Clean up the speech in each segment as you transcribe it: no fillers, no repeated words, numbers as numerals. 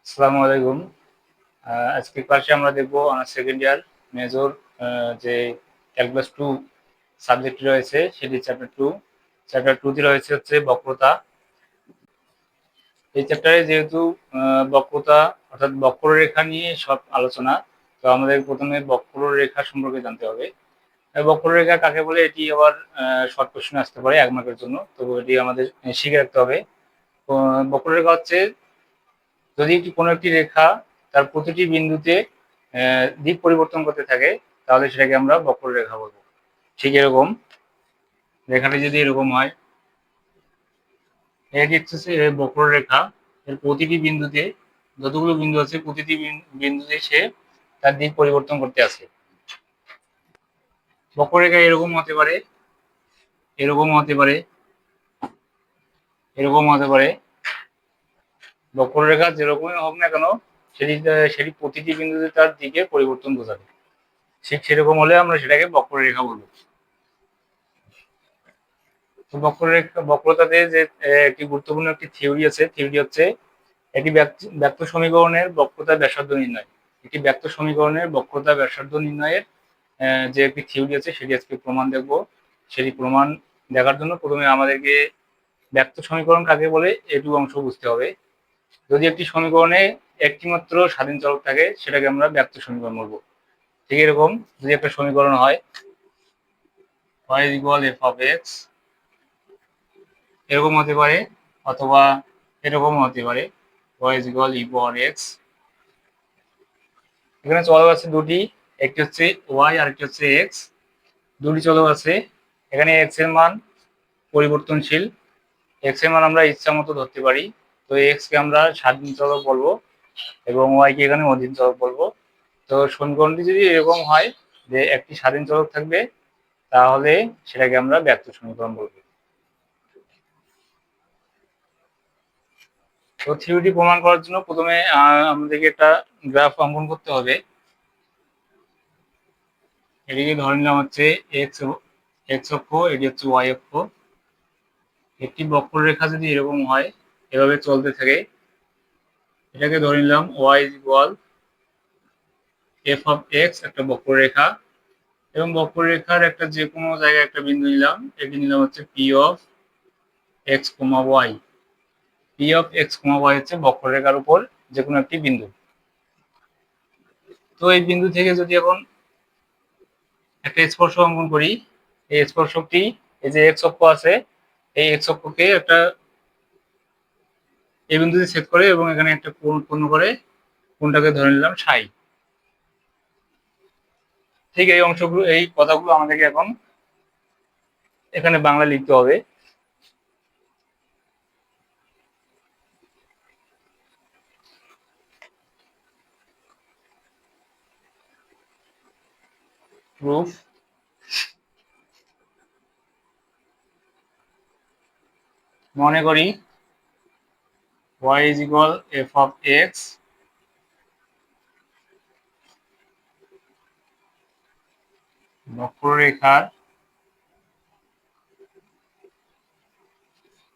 আসসালামু আলাইকুম। আজকের ক্লাসে আমরা দেখব অনার্স সেকেন্ড ইয়ার মেজর যে ক্যালকুলাস 2 সাবজেক্ট রয়েছে সেটি চ্যাপ্টার 2 তে রয়েছে হচ্ছে বক্রতা। এই চ্যাপ্টারে যেহেতু বক্রতা অর্থাৎ বক্ররেখা নিয়ে সব আলোচনা, তো আমাদের প্রথমে বক্ররেখা সম্পর্কে জানতে হবে। বক্ররেখা কাকে বলে এটি আবার শর্ট কোশ্চেন আসতে পারে 1 মার্কের জন্য, তো এটি আমাদের শিখে রাখতে হবে। বক্ররেখা হচ্ছে যদি কোনো একটি রেখা তার প্রতিটি বিন্দুতে দিক পরিবর্তন করতে থাকে তাহলে সেটাকে আমরা বক্ররেখা বলবো। ঠিক এরকম রেখাটি যদি এরকম হয়, এটি হচ্ছে বক্ররেখা। এর প্রতিটি বিন্দুতে যতগুলো বিন্দু আছে প্রতিটি বিন্দুতে সে তার দিক পরিবর্তন করতে আছে। বক্ররেখা এরকম হতে পারে, এরকম হতে পারে, এরকম হতে পারে। বক্ররেখা যেরকমই হোক না কেন সেটি সেটি প্রতিটি বিন্দুতে তার দিকের পরিবর্তন বোঝাবে। ঠিক সেরকম হলে আমরা সেটাকে বক্ররেখা বলবো। তো বক্রতাতে যে একটি গুরুত্বপূর্ণ একটি থিওরি আছে, থিওরি হচ্ছে এটি ব্যক্ত সমীকরণের বক্রতা ব্যাসার্ধ নির্ণয়। একটি ব্যক্ত সমীকরণের বক্রতা ব্যাসার্ধ নির্ণয়ের যে একটি থিওরি আছে সেটি আজকে প্রমাণ দেখব। সেটি প্রমাণ দেখার জন্য প্রথমে আমাদেরকে ব্যক্ত সমীকরণ কাকে বলে এটুকু অংশ বুঝতে হবে। যদি একটি সমীকরণে একটি মাত্র স্বাধীন চলক থাকে সেটাকে আমরা ব্যক্ত সমীকরণ বলবো। ঠিক এরকম যদি একটা সমীকরণ হয় y = f of x, এরকম হতে পারে, অথবা এরকম হতে পারে y = e power x। এখানে চলক আছে দুটি, একটি হচ্ছে y আর একটি হচ্ছে x। দুটি চলক আছে, এখানে x এর মান পরিবর্তনশীল। x এর মান আমরা ইচ্ছা মতো ধরতে পারি। তো x কে আমরা স্বাধীন চলক বলবো এবং y কে এখানে অধীন চলক বলবো। তো সমীকরণটি যদি এরকম হয় যে একটি স্বাধীন চলক থাকবে তাহলে সেটাকে আমরা ব্যক্ত সমীকরণ বলবো। তো থিওরিটি প্রমাণ করার জন্য প্রথমে আমাদেরকে একটা গ্রাফ অঙ্কন করতে হবে। এটিকে ধরে নিলাম হচ্ছে এক্স অক্ষ, এটি হচ্ছে ওয়াই অক্ষ। একটি বক্ররেখা যদি এরকম হয়, এভাবে চলতে থাকে, এটাকে ধরে নিলাম Y equal F of X, একটা বক্ররেখা। এবং বক্ররেখার একটা যে কোনো জায়গায় একটা বিন্দু নিলাম, এটি নিলাম হচ্ছে P of X comma Y. P of X comma Y হচ্ছে বক্ররেখার উপর যে কোনো একটি বিন্দু। তো এই বিন্দু থেকে যদি এখন একটা স্পর্শ অঙ্কন করি, এই স্পর্শকটি এই যে এক্স অক্ষ আছে, এই এক্স অক্ষকে একটা এই বিন্দুতে ছেদ করে এবং এখানে একটা কোণ উৎপন্ন করে, কোণটাকে ধরে নিলাম সাই। ঠিক এই অংশগুলো, এই কথাগুলো আমাদেরকে এখন এখানে বাংলা লিখতে হবে। প্রুফ, মনে করি y is equal f of x, বক্ররেখার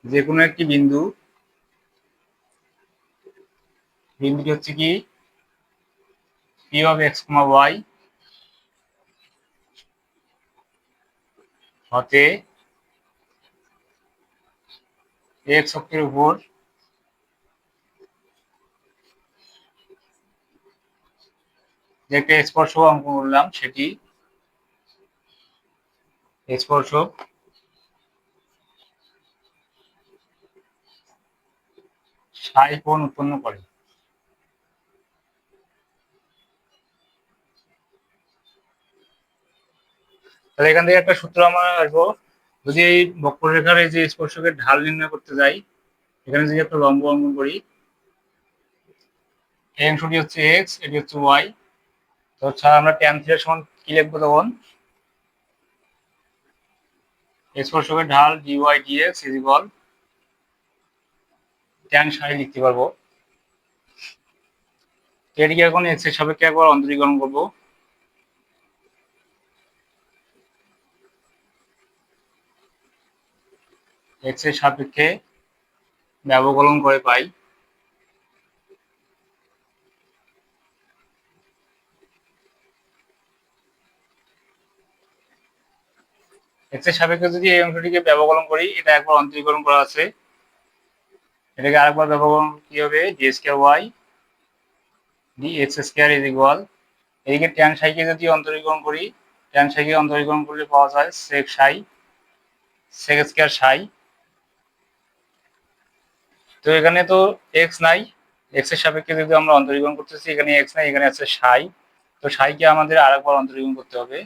যে কোনো একটি বিন্দু, বিন্দুটি হচ্ছে কি p of x, y হতে x অক্ষের উপর যে একটা স্পর্শক অঙ্কন করলাম সেটি স্পর্শক সাই কোণ উৎপন্ন করে। তাহলে এখান থেকে একটা সূত্র আমরা আসবো, যদি এই বক্ররেখার এই যে স্পর্শকের ঢাল নির্ণয় করতে যাই, এখানে যদি একটা লম্ব অঙ্কন করি, এই অংশটি হচ্ছে এক্স, এটি হচ্ছে ওয়াই। তো আমরা ট্যান থিটা সমান কি লিখবো তখন, স্পর্শকের ঢাল dy dx is equal tan সাই লিখতে পারবো। এটিকে এখন এক্স এর সাপেক্ষে একবার অন্তরীকরণ করবো। এক্স এর সাপেক্ষে ব্যবকলন করে পাই এক্স এর সাপেক্ষে যদি এই অংশটিকে ব্যবকলন করি, এটা একবার অন্তরীকরণ করা আছে, এটাকে আরেকবার ব্যবকলন কি হবে, D square Y D X square is equal, এদিকে ট্যান সাইকে যদি অন্তরীকরণ করি, ট্যান সাইকে অন্তরীকরণ করলে পাওয়া যায় সেক সাই, সেক স্কয়ার সাই। তো এখানে তো এক্স নাই, এক্স এর সাপেক্ষে যদি আমরা অন্তরীকরণ করতেছি, এখানে এক্স নাই, এখানে আছে সাই। তো সাইকে আমাদের আরেকবার অন্তরীকরণ করতে হবে,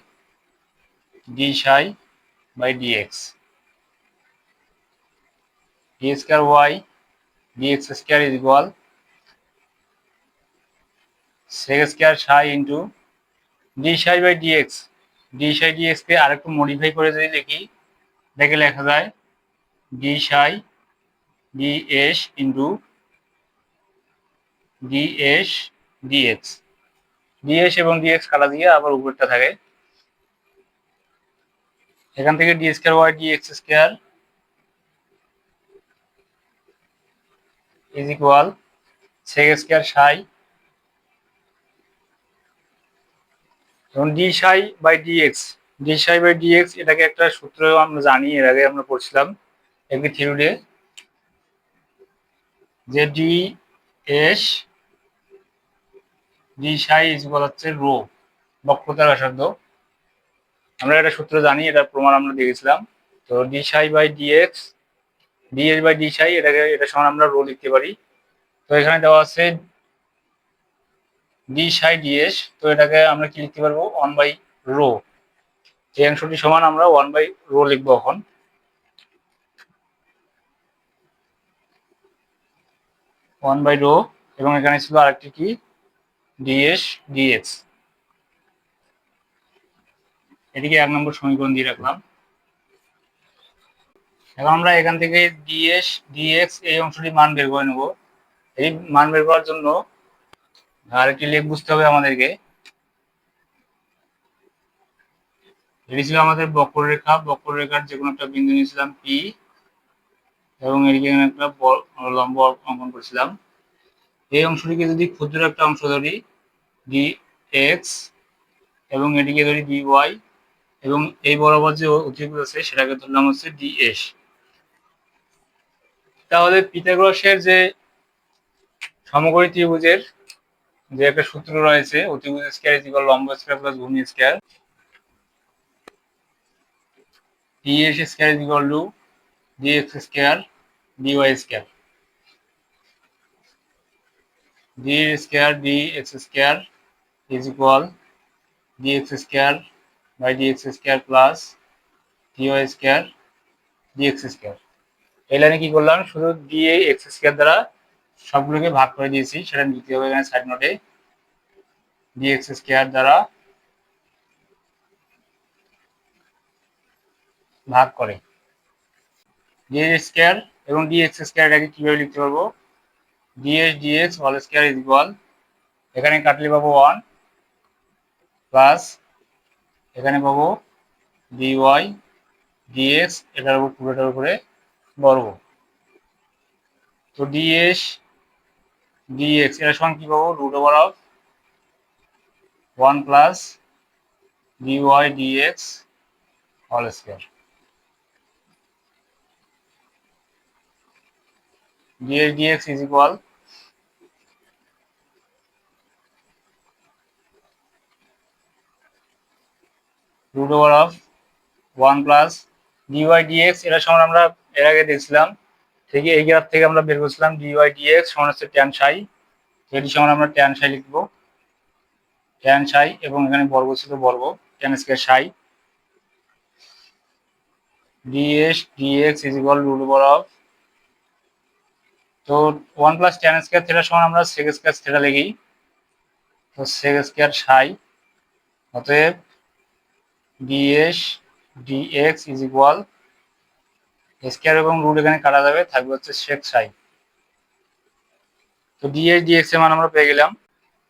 D psi by D X, D square Y D X square is equal sec square psi into D psi by D X. D psi D X কে আরেকটু মডিফাই করে যদি লিখি, দেখে লেখা যায় D psi D S into D S D X. DS এবং DX কাটা দিয়ে আবার উপরটা থাকে, এখান থেকে D square Y D X square is equal sec square psi, এবং D psi by DX, D psi by DX এটাকে একটা সূত্র আমরা জানি, এর আগে আমরা পড়ছিলাম একটি থিওরিতে, যে D S D Sai is equal হচ্ছে রো, বক্রতার ব্যাসার্ধ। আমরা এটা সূত্র জানি, এটা প্রমাণ আমরা দেখেছিলাম। তো D psi by DX DS by D psi, এটা সমান আমরা রো লিখতে পারি। তো এখানে দেওয়া আছে ডি সাই ডিএস, তো এটাকে আমরা কি লিখতে পারবো, 1/রো। এই অংশটি সমান আমরা 1/রো লিখবো এখন, 1/রো। এবং এখানে ছিল আরেকটি কি, ডিএস ডিএক্স। এটিকে 1 নম্বর সমীকরণ দিয়ে রাখলাম। এখন আমরা এখান থেকে ডিএস ডিএক্স এই অংশটি মান বের করে নেব। এই মান বের করার জন্য আরেকটি লেখ বুঝতে হবে আমাদেরকে। এটি ছিল আমাদের বক্ররেখা, বক্ররেখার যে কোনো একটা বিন্দু নিয়েছিলাম পি, এবং এদিকে একটা লম্ব অঙ্কন করেছিলাম। এই অংশটিকে যদি ক্ষুদ্র একটা অংশ ধরি ডি এক্স, এবং এটিকে ধরি ডি ওয়াই, এবং এই বরাবর যে অতিভুজ আছে সেটাকে ধরলাম হচ্ছে ডি এস। তাহলে পিথাগোরাসের যে সমকোণী ত্রিভুজের যে একটা সূত্র রয়েছে, অতিভুজ স্কয়ার ইজ ইকুয়াল লম্ব স্কয়ার প্লাস ভূমি square, D S square is equal to D X square D Y square, D square D X square is equal dx square by dx square plus dy square dx square. এই লাইনে কি করলাম, শুধু dx square দ্বারা সবগুলোকে ভাগ করে দিয়েছি, সেটা নিতে হবে এখানে সাইড নোটে, dx স্কয়ার দ্বারা ভাগ করে dx স্কয়ার এবং dx স্কয়ার, এটাকে কিভাবে লিখতে পারবো, ds dx whole square is equal, এখানে কাটলে পাবো 1 প্লাস এখানে পাবো dy dx, এটার উপর পুরোটার উপরে বর্গ। তো ds dx এর সমান কি পাবো, root over of 1 plus dy dx whole square, ds dx is equal root over of 1 plus dy dx, এটা সমান আমরা এর আগে দেখছিলাম, ঠিক এই গ্রাফ থেকে আমরা বের করছিলাম dy dx সমান হচ্ছে tan psi, তো এটি সমান আমরা tan psi লিখব, tan psi, এবং এখানে বর্গ ছিল বর্গ, tan square psi, ds dx is equal root over of, তো 1 plus tan স্কয়ার থিটা সমান আমরা sec স্কয়ার থিটা লিখি, তো sec স্কয়ার psi, অতএব ds dx is equal, square এবং রুট এখানে কাটা যাবে, থাকবে হচ্ছে sec psi। তো ds dx এর মান আমরা পেয়ে গেলাম।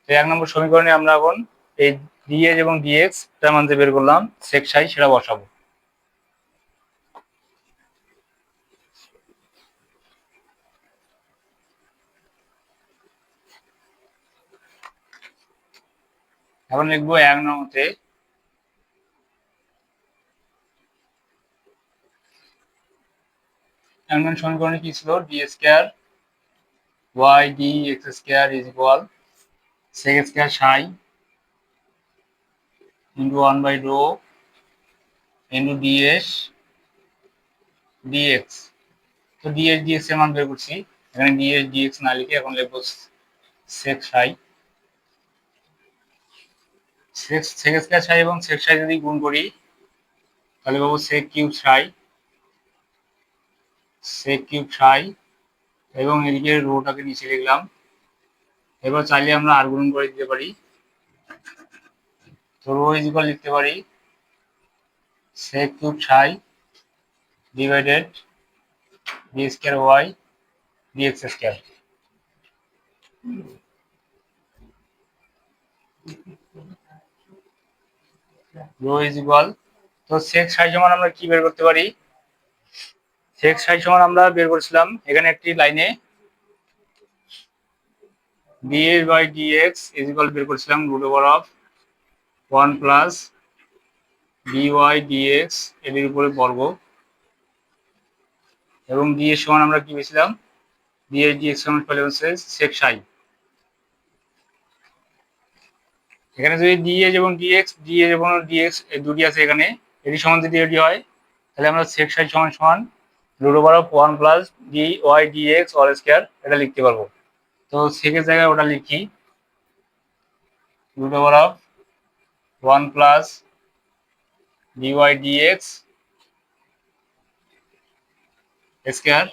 তো 1 নম্বর সমীকরণে আমরা এখন এই ds এবং dx এর মান যে বের করলাম sec psi, সেটা বসাবো। এখন লিখবো 1 নম্বরে অ্যালম্যান সমীকরণে কি ছিল? D square Y D X square is equal sec square psi into 1/রো ইন্টু ডিএস ডিএক্স। তো ডিএস ডিএক্স এর মান বের করছি, এখানে ডিএস ডিএক্স না লিখে এখন লিখবো সেক সাই। সেক স্কয়ার সাই এবং সেক সাই যদি গুণ করি তাহলে পাবো সেক কিউব সাই, সেক কিউব সাই, এবং এদিকে রোটাকে নিচে লিখলাম। এবার চাইলে আমরা আর গুণ করে দিতে পারি, তো রো ইজ ইকুয়াল লিখতে পারি sec cube psi divided d square y d x square. Rho is equal, তো সেক সাই সমান আমরা কি বের করতে পারি? সেক সাই সমান আমরা বের করেছিলাম এখানে একটি লাইনে DS by DX is equal বের করেছিলাম root over of 1 plus dy DX এর উপরে বর্গ, এবং ডিএস সমান আমরা কি পেয়েছিলাম? ডিএস ডিএক্স সমান পেলে হচ্ছে সেক সাই। এখানে যদি ডিএস এবং ডিএক্স এবং ডিএক্স দুটি আছে এখানে, এটি সমান যদি এটি হয় তাহলে আমরা সেক সাই সমান সমান root over of 1 plus d y d x all square এটা লিখতে পারবো। তো সেকের জায়গায় ওটা লিখি root over of 1 plus dy d x square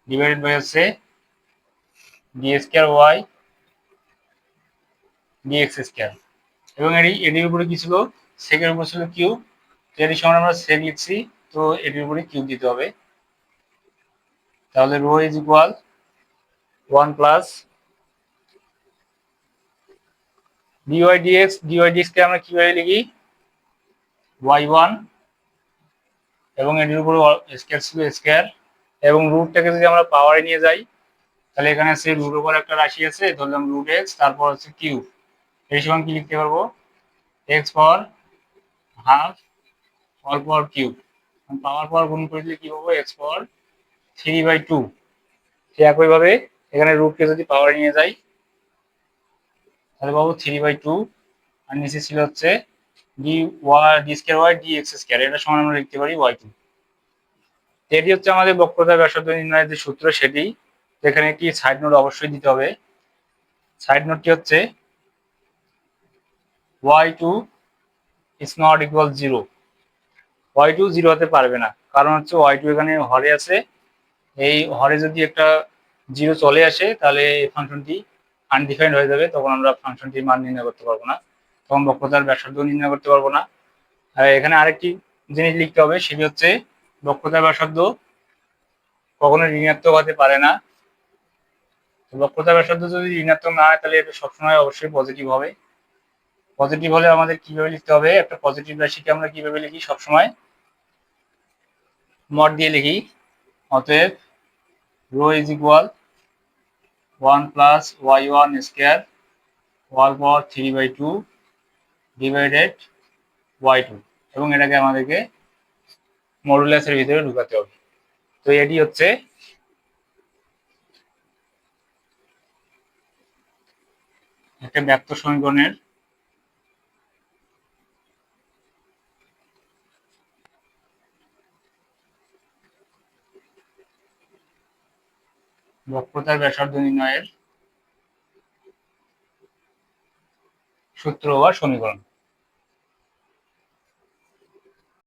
divided by হচ্ছে D square y d x square, এবং এটির উপরে কি ছিল? সেকের উপর ছিল কিউব, এটির সমান আমরা সেক লিখছি, তো এটির উপরে কিউব দিতে হবে। তাহলে rho is equal 1 plus dy d x কে আমরা কিভাবে লিখি? y1, এবং এটির উপরে স্কয়ার ছিল স্কয়ার, এবং রুটটাকে যদি আমরা পাওয়ারে নিয়ে যাই তাহলে এখানে আছে রুট ওভার একটা রাশি আছে, ধরলাম রুট এক্স, তারপর হচ্ছে কিউব, এই সমান কি লিখতে পারবো? X power half all power cube, power power গুণ করে দিলে কি পাবো? X power 3/2। ঠিক একইভাবে এখানে রুটকে যদি পাওয়ারে নিয়ে যাই তাহলে পাবো 3/2, আর নিচে ছিল হচ্ছে D square Y D X square, এটা সমান আমরা লিখতে পারি y2। এটি হচ্ছে আমাদের বক্রতার ব্যাসার্ধ নির্ণয়ের যে সূত্র সেটি। এখানে একটি সাইড নোট অবশ্যই দিতে হবে। সাইড নোটটি হচ্ছে y2 is not equal 0, y2 0 হতে পারবে না, কারণ হচ্ছে y2 এখানে হরে আছে, এই হরে যদি একটা 0 চলে আসে তাহলে এই ফাংশনটি আনডিফাইন্ড হয়ে যাবে, তখন আমরা ফাংশনটির মান নির্ণয় করতে পারবো না, তখন বক্রতার ব্যাসার্ধ নির্ণয় করতে পারবো না। আর এখানে আরেকটি জিনিস লিখতে হবে, সেটি হচ্ছে বক্রতার ব্যাসার্ধ কখনো ঋণাত্মক হতে পারে না। বক্রতার ব্যাসার্ধ যদি ঋণাত্মক না হয় তাহলে এটা সবসময় অবশ্যই পজিটিভ হবে। পজিটিভ হলে আমাদের কিভাবে লিখতে হবে? একটা পজিটিভ রাশিকে আমরা কিভাবে লিখি? সবসময় মড দিয়ে লিখি। অতএব rho is equal 1 plus y1 square all power 3/2 divided y2, এবং এটাকে আমাদেরকে মডুলাসের ভিতরে ঢুকাতে হবে। তো এটি হচ্ছে একটা ব্যক্ত সমীকরণের বক্রতার ব্যাসার্ধ নির্ণয়ের সূত্র বা সমীকরণ।